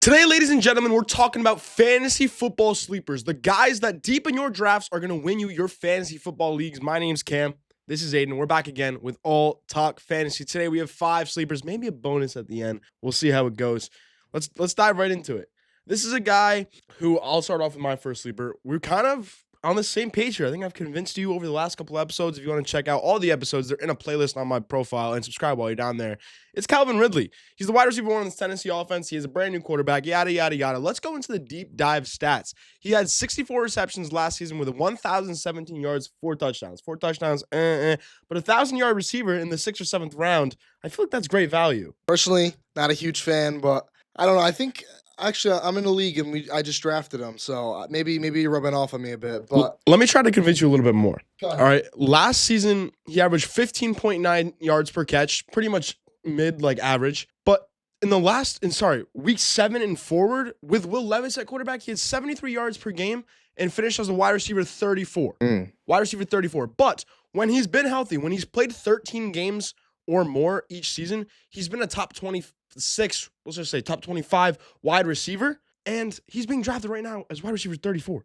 Today, ladies and gentlemen, we're talking about fantasy football sleepers, the guys that deep in your drafts are going to win you your fantasy football leagues. My name's Cam. This is Aiden. We're back again with All Talk Fantasy. Today, we have 5 sleepers, maybe a bonus at the end. We'll see how it goes. Let's dive right into it. This is a guy who I'll start off with my first sleeper. We're kind of on the same page here. I think I've convinced you over the last couple episodes. If you want to check out all the episodes, they're in a playlist on my profile, and subscribe while you're down there. It's Calvin Ridley. He's the wide receiver one on this Tennessee offense. He is a brand new quarterback, yada, yada, yada. Let's go into the deep dive stats. He had 64 receptions last season with 1,017 yards, 4 touchdowns. 4 touchdowns, but a 1,000-yard receiver in the 6th or 7th round, I feel like that's great value. Personally, not a huge fan, but I don't know. I think actually I'm in a league and I just drafted him, so maybe you're rubbing off on me a bit. But let me try to convince you a little bit more. All right, last season he averaged 15.9 yards per catch, pretty much mid average. But in week 7 and forward with Will Levis at quarterback, he had 73 yards per game and finished as a wide receiver 34. Wide receiver 34. But when he's been healthy, when he's played 13 games or more each season, he's been a top 26, let's just say top 25 wide receiver, and he's being drafted right now as wide receiver 34.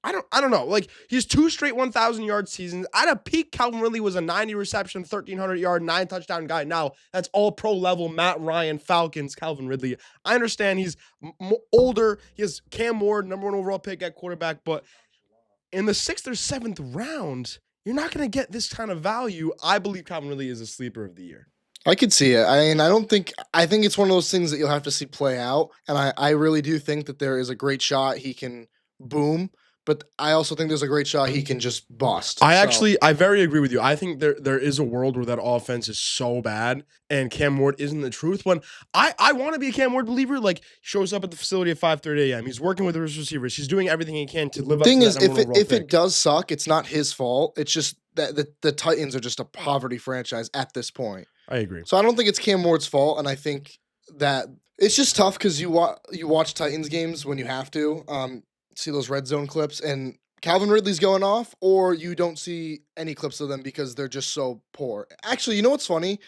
I don't know. Like, he's 2 straight 1,000-yard seasons. At a peak, Calvin Ridley was a 90 reception, 1,300-yard, 9-touchdown guy. Now, that's all pro level. Matt Ryan, Falcons, Calvin Ridley. I understand he's older. He has Cam Ward, number 1 overall pick at quarterback, but in the 6th or 7th round, you're not going to get this kind of value. I believe Calvin Ridley is a sleeper of the year. I could see it. I think it's one of those things that you'll have to see play out. And I really do think that there is a great shot he can boom, but I also think there's a great shot he can just bust. I very agree with you. I think there is a world where that offense is so bad and Cam Ward isn't the truth. When I want to be a Cam Ward believer, like, shows up at the facility at 5:30 a.m. He's working with his receivers. He's doing everything he can to live up to that number 1 overall pick. If it does suck, it's not his fault. It's just that the Titans are just a poverty franchise at this point. I agree. So I don't think it's Cam Ward's fault, and I think that it's just tough because you watch Titans games when you have to see those red zone clips, and Calvin Ridley's going off, or you don't see any clips of them because they're just so poor. Actually, you know what's funny?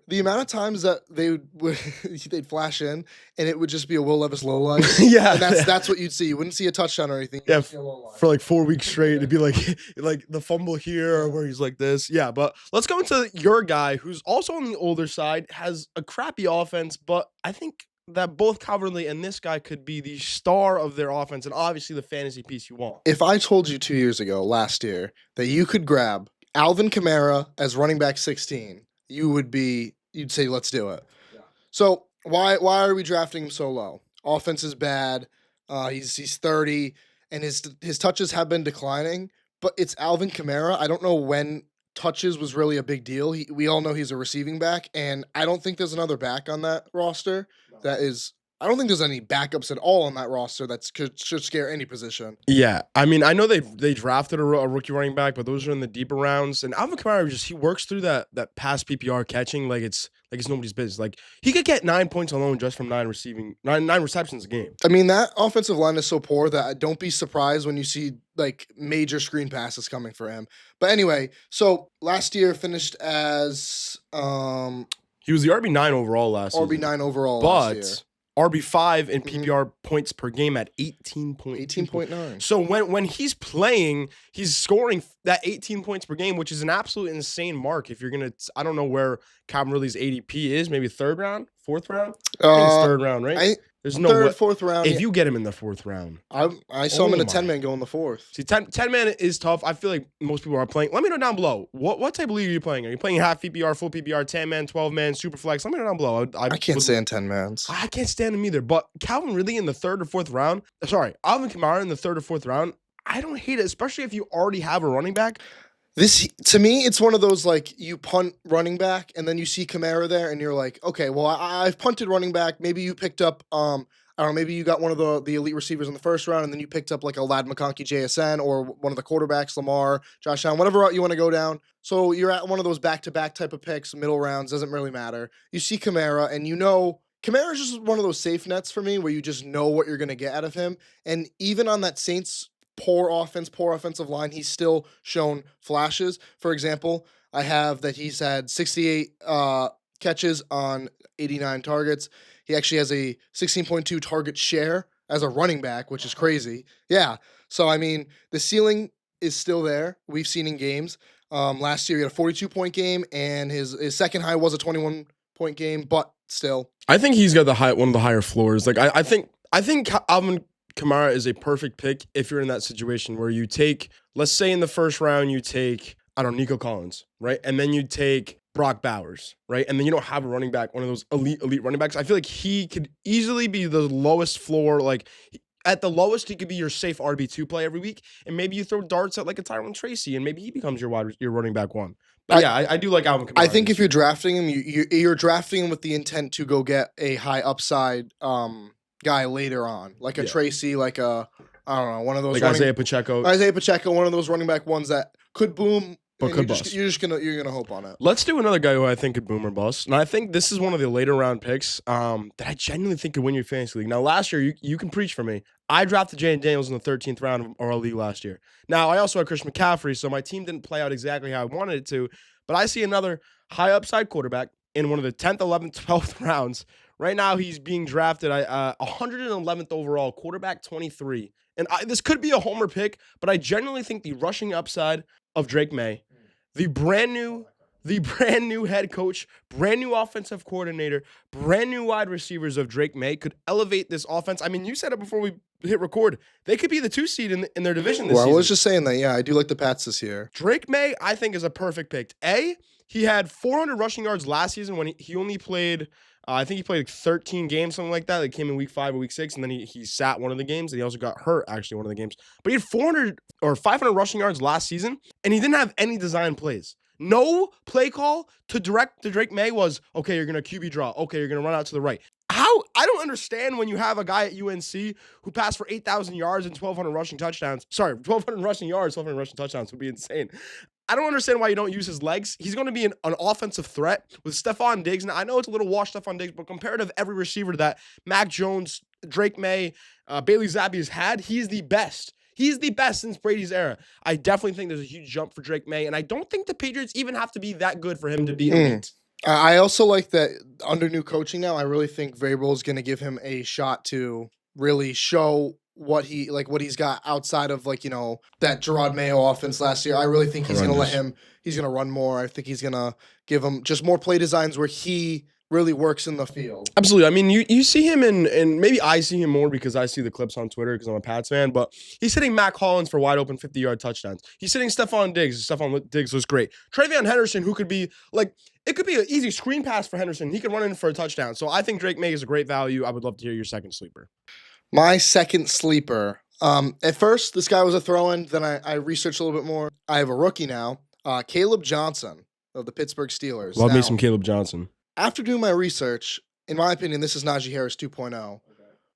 The amount of times that they'd flash in, and it would just be a Will Levis lowlight. Yeah, and that's what you'd see. You wouldn't see a touchdown or anything. Yeah, for like 4 weeks straight, it'd be like the fumble here or where he's like this. Yeah, but let's go into your guy who's also on the older side, has a crappy offense, but I think that both Calvin Ridley and this guy could be the star of their offense and obviously the fantasy piece you want. If I told you 2 years ago, last year, that you could grab Alvin Kamara as running back 16, you'd say, let's do it. Yeah. So why are we drafting him so low? Offense is bad. He's 30, and his touches have been declining. But it's Alvin Kamara. I don't know when touches was really a big deal. We all know he's a receiving back, and I don't think there's another back on that roster. No. I don't think there's any backups at all on that roster that should scare any position. Yeah, I mean, I know they drafted a rookie running back, but those are in the deeper rounds. And Alvin Kamara he works through that pass PPR catching like it's nobody's business. Like, he could get 9 points alone just from nine receptions a game. I mean, that offensive line is so poor that don't be surprised when you see like major screen passes coming for him. But anyway, so last year finished as he was the RB9 overall last season. RB9 overall last year. RB5 in PPR points per game at 18.9. So when he's playing, he's scoring that 18 points per game, which is an absolute insane mark. If you're going to, I don't know where Calvin Ridley's ADP is, maybe 3rd round, 4th round? I think it's 3rd round, right? There's no 3rd, 4th round. If you get him in the 4th round. I saw him in a 10-man go in the 4th. See, 10-man is tough. I feel like most people are playing. Let me know down below. What type of league are you playing? Are you playing half PPR, full PPR, 10-man, 12-man, super flex? Let me know down below. I can't stand 10-mans. I can't stand him either. But Calvin Ridley in the 3rd or 4th round. Sorry, Alvin Kamara in the 3rd or 4th round. I don't hate it, especially if you already have a running back. To me, it's one of those, like, you punt running back, and then you see Kamara there, and you're like, okay, well, I've punted running back. Maybe you picked up, I don't know, maybe you got one of the elite receivers in the 1st round, and then you picked up, like, a Lad McConkey JSN, or one of the quarterbacks, Lamar, Josh Allen, whatever route you want to go down. So you're at one of those back-to-back type of picks, middle rounds, doesn't really matter. You see Kamara, and you know Kamara is just one of those safe nets for me where you just know what you're going to get out of him. And even on that Saints poor offensive line, he's still shown flashes. For example, I have that he's had 68 catches on 89 targets. He actually has a 16.2 target share as a running back, which is crazy. Yeah. So, I mean, the ceiling is still there. We've seen in games. Last year, he had a 42-point game, and his second high was a 21-point game, but still. I think he's got one of the higher floors. Like I think Alvin Kamara is a perfect pick if you're in that situation where you take, let's say in the first round, you take, I don't know, Nico Collins, right? And then you take Brock Bowers, right? And then you don't have a running back, one of those elite running backs. I feel like he could easily be the lowest floor. Like at the lowest, he could be your safe RB2 play every week. And maybe you throw darts at like a Tyrone Tracy and maybe he becomes your running back one. But I do like Alvin Kamara. I think if you're drafting him, you're drafting him with the intent to go get a high upside guy later on, like a Tracy, like a, I don't know, one of those like Isaiah Pacheco, one of those running back ones that could boom, but could bust. You're gonna hope on it. Let's do another guy who I think could boom or bust, and I think this is one of the later round picks that I genuinely think could win your fantasy league. Now, last year you can preach for me. I drafted Jayden Daniels in the 13th round of our league last year. Now, I also had Christian McCaffrey, so my team didn't play out exactly how I wanted it to. But I see another high upside quarterback in one of the 10th, 11th, 12th rounds. Right now, he's being drafted 111th overall, quarterback 23. And this could be a homer pick, but I genuinely think the rushing upside of Drake May, the brand new head coach, brand new offensive coordinator, brand new wide receivers of Drake May could elevate this offense. I mean, you said it before we hit record. They could be the 2 seed in their division this season. I was just saying that, yeah, I do like the Pats this year. Drake May, I think, is a perfect pick. He had 400 rushing yards last season when he only played, I think he played like 13 games, something like that. Like came in week 5 or week 6, and then he sat one of the games, and he also got hurt, actually, one of the games. But he had 400 or 500 rushing yards last season, and he didn't have any design plays. No play call to direct to Drake May was, okay, you're going to QB draw. Okay, you're going to run out to the right. How? I don't understand when you have a guy at UNC who passed for 8,000 yards and 1,200 rushing touchdowns. Sorry, 1,200 rushing yards, 1,200 rushing touchdowns would be insane. I don't understand why you don't use his legs. He's going to be an offensive threat with Stephon Diggs. Now, I know it's a little washed Stephon Diggs, but compared to every receiver that Mac Jones, Drake May, Bailey Zappi has had, he's the best. He's the best since Brady's era. I definitely think there's a huge jump for Drake May, and I don't think the Patriots even have to be that good for him to be elite. I also like that under new coaching now, I really think Vrabel is going to give him a shot to really show what he's got outside of that Gerard Mayo offense last year. I really think he's going to he's going to run more. I think he's going to give him just more play designs where he really works in the field. Absolutely. I mean, you see him and maybe I see him more because I see the clips on Twitter because I'm a Pats fan, but he's hitting Mac Hollins for wide open 50-yard touchdowns. He's hitting Stephon Diggs. Stephon Diggs was great. Travion Henderson, who could be it could be an easy screen pass for Henderson. He could run in for a touchdown. So I think Drake May is a great value. I would love to hear your second sleeper. My second sleeper. At first, this guy was a throw-in. Then I researched a little bit more. I have a rookie now, Caleb Johnson of the Pittsburgh Steelers. Love me some Caleb Johnson. After doing my research, in my opinion, this is Najee Harris 2.0,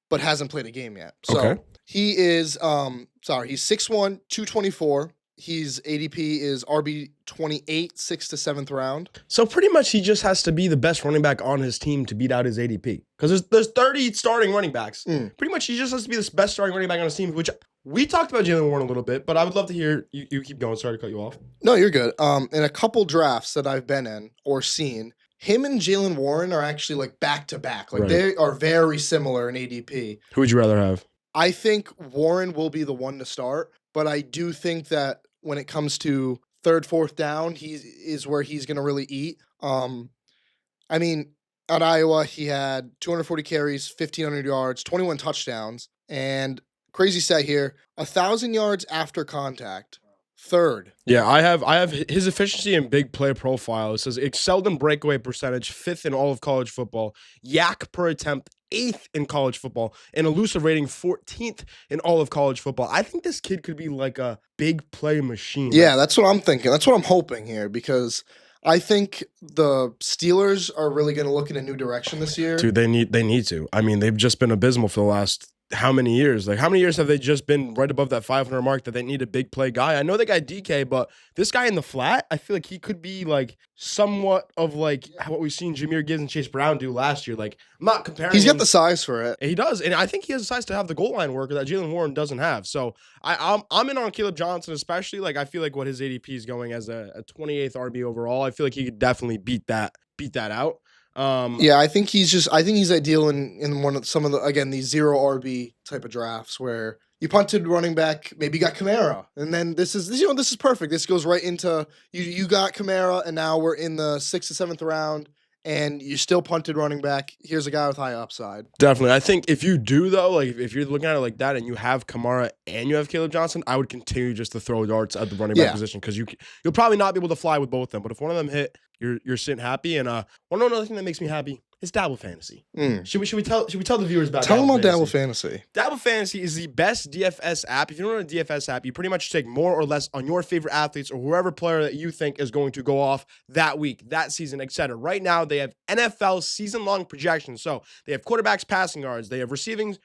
but hasn't played a game yet. So he is, he's 6'1", 224. His ADP is RB 28, 6th to 7th round. So pretty much he just has to be the best running back on his team to beat out his ADP. Because there's 30 starting running backs. Pretty much he just has to be the best starting running back on his team, which we talked about Jalen Warren a little bit, but I would love to hear you keep going. Sorry to cut you off. No, you're good. In a couple drafts that I've been in or seen, him and Jalen Warren are actually back to back. They are very similar in ADP. Who would you rather have? I think Warren will be the one to start, but I do think that when it comes to third, fourth down, he is where he's going to really eat. I mean, at Iowa, he had 240 carries, 1,500 yards, 21 touchdowns, and crazy stat here, 1,000 yards after contact. Third. Yeah, I have his efficiency and big play profile. It says excelled in breakaway percentage, 5th in all of college football, yak per attempt, 8th in college football, and elusive rating 14th in all of college football. I think this kid could be like a big play machine. Yeah, that's what I'm thinking. That's what I'm hoping here because I think the Steelers are really going to look in a new direction this year. Dude, they need to. I mean, they've just been abysmal for the last how many years? How many years have they just been right above that 500 mark that they need a big play guy? I know they got DK, but this guy in the flat, I feel like he could be somewhat of what we've seen Jahmyr Gibbs and Chase Brown do last year. I'm not comparing. He's got the size for it. He does, and I think he has the size to have the goal line worker that Jalen Warren doesn't have. So I'm in on Caleb Johnson, especially. I feel like what his ADP is going as a 28th RB overall. I feel like he could definitely beat that out. Yeah, I think he's ideal in some of the, again, these zero RB type of drafts where you punted running back, maybe you got Kamara, and then this is perfect. This goes right into you got Kamara, and now we're in the 6th or 7th round, and you still punted running back. Here's a guy with high upside. Definitely. I think if you do, though, like if you're looking at it like that and you have Kamara and you have Caleb Johnson, I would continue just to throw darts at the running back position because you'll probably not be able to fly with both of them. But if one of them hit, you're sitting happy. And another thing that makes me happy is Dabble Fantasy. Should we tell the viewers about Tell them about Dabble Dabble Fantasy. Dabble Fantasy is the best DFS app. If you don't know a DFS app, you pretty much take more or less on your favorite athletes or whoever player that you think is going to go off that week, that season, etc. Right now, they have NFL season-long projections. So they have quarterbacks passing yards, they have receiving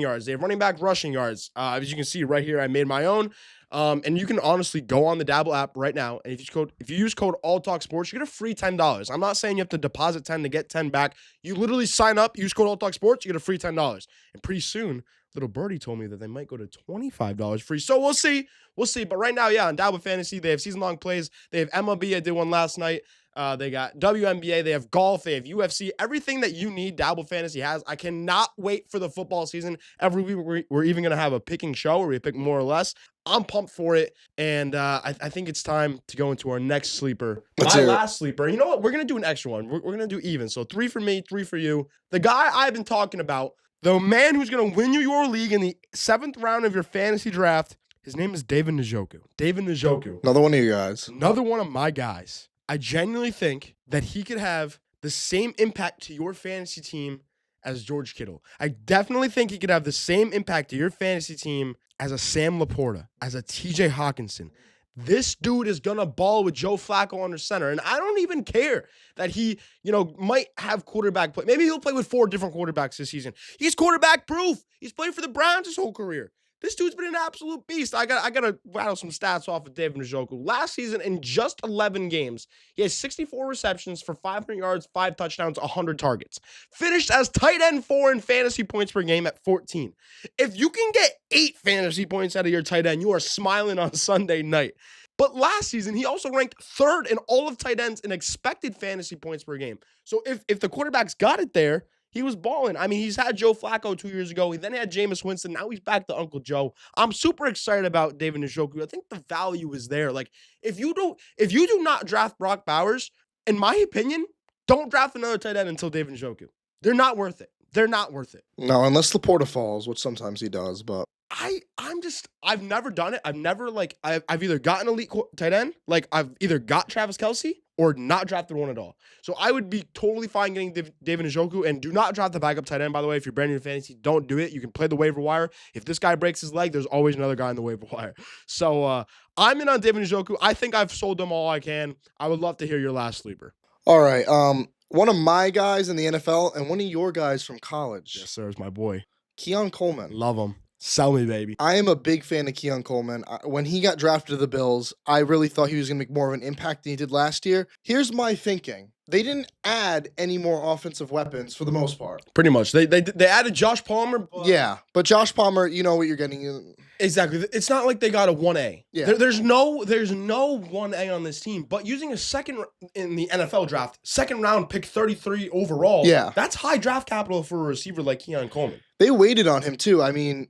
yards, they have running back rushing yards. As you can see right here, I made my own. And you can honestly go on the Dabble app right now, and if you use code AllTalkSports, you get a free $10. I'm not saying you have to deposit 10 to get 10 back. You literally sign up, use code AllTalkSports, you get a free $10. And pretty soon, little birdie told me that they might go to $25 free. So we'll see. But right now, on Dabble Fantasy, they have season-long plays. They have MLB. I did one last night. They got WNBA, they have golf, they have UFC, everything that you need, Dabble Fantasy has. I cannot wait for the football season. Every week, we're even going to have a picking show where we pick more or less. I'm pumped for it, and I think it's time to go into our next sleeper. My last sleeper. You know what? We're going to do an extra one. We're going to do even. So 3 for me, 3 for you. The guy I've been talking about, the man who's going to win you your league in the 7th round of your fantasy draft, his name is David Njoku. David Njoku. Another one of you guys. Another one of my guys. I genuinely think that he could have the same impact to your fantasy team as George Kittle. I definitely think he could have the same impact to your fantasy team as a Sam Laporta, as a TJ Hawkinson. This dude is going to ball with Joe Flacco under center. And I don't even care that he, might have quarterback play. Maybe he'll play with 4 different quarterbacks this season. He's quarterback proof. He's played for the Browns his whole career. This dude's been an absolute beast. I gotta rattle some stats off of David Njoku. Last season, in just 11 games, he has 64 receptions for 500 yards, 5 touchdowns, 100 targets. Finished as tight end 4 in fantasy points per game at 14. If you can get 8 fantasy points out of your tight end, you are smiling on Sunday night. But last season, he also ranked 3rd in all of tight ends in expected fantasy points per game. So if the quarterbacks got it there, he was balling. I mean, he's had Joe Flacco 2 years ago. He then had Jameis Winston. Now he's back to Uncle Joe. I'm super excited about David Njoku. I think the value is there. Like, if you do not draft Brock Bowers, in my opinion, don't draft another tight end until David Njoku. They're not worth it. No, unless Laporta falls, which sometimes he does, but I've never done it. I've never I've either got an elite tight end, like I've either got Travis Kelce or not drafted one at all. So I would be totally fine getting David Njoku, and do not draft the backup tight end, by the way. If you're brand new to fantasy, don't do it. You can play the waiver wire. If this guy breaks his leg, there's always another guy in the waiver wire. So I'm in on David Njoku. I think I've sold them all I can. I would love to hear your last sleeper. All right. One of my guys in the NFL and one of your guys from college. Yes, sir. Is my boy. Keon Coleman. Love him. Sell me, baby. I am a big fan of Keon Coleman. When he got drafted to the Bills, I really thought he was going to make more of an impact than he did last year. Here's my thinking. They didn't add any more offensive weapons for the most part. Pretty much. They added Josh Palmer. Yeah, but Josh Palmer, you know what you're getting. Exactly. It's not like they got a 1A. Yeah. There's no 1A on this team, but using a second in the NFL draft, 2nd round pick 33 overall, yeah, that's high draft capital for a receiver like Keon Coleman. They waited on him too. I mean,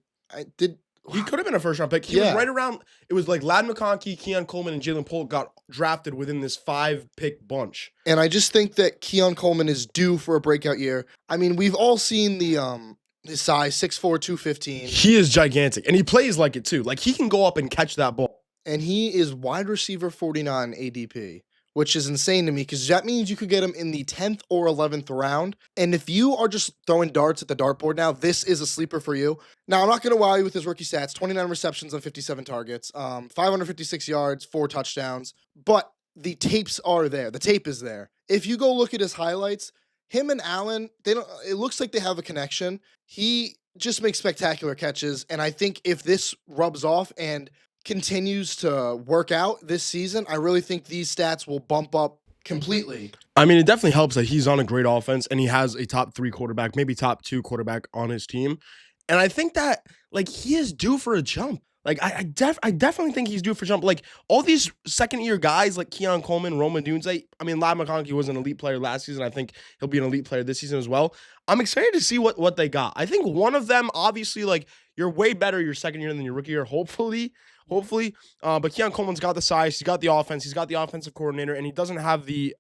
he could have been a 1st round pick. He was right around. It was like Ladd McConkey, Keon Coleman, and Jalen Polk got drafted within this 5-pick bunch. And I just think that Keon Coleman is due for a breakout year. I mean, we've all seen his size, 6'4", 215. He is gigantic, and he plays like it too. Like, he can go up and catch that ball. And he is wide receiver 49 ADP, which is insane to me because that means you could get him in the 10th or 11th round. And if you are just throwing darts at the dartboard now, this is a sleeper for you. Now, I'm not going to wow you with his rookie stats, 29 receptions on 57 targets, 556 yards, 4 touchdowns. But the tapes are there. The tape is there. If you go look at his highlights, him and Allen, it looks like they have a connection. He just makes spectacular catches. And I think if this rubs off and continues to work out this season, I really think these stats will bump up completely. I mean, it definitely helps that he's on a great offense and he has a top 3 quarterback, maybe top 2 quarterback on his team. And I think that, he is due for a jump. Like I definitely think he's due for jump. Like all these second year guys like Keon Coleman, Roma Dunze. I mean, Lab McConkey was an elite player last season. I think he'll be an elite player this season as well. I'm excited to see what they got. I think one of them, obviously, like you're way better your second year than your rookie year. Hopefully. But Keon Coleman's got the size, he's got the offense, he's got the offensive coordinator, and he doesn't have the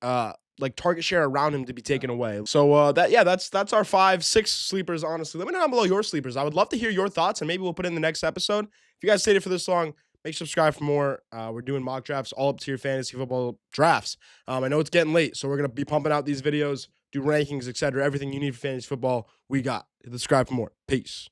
like target share around him to be taken away. So that's our 5-6 sleepers. Honestly, let me know down below your sleepers. I would love to hear your thoughts, and maybe we'll put it in the next episode. If you guys stayed it for this long, make sure to subscribe for more. We're doing mock drafts, all up to your fantasy football drafts. I know it's getting late, so we're gonna be pumping out these videos, do rankings, etc. Everything you need for fantasy football, we got. Subscribe for more. Peace.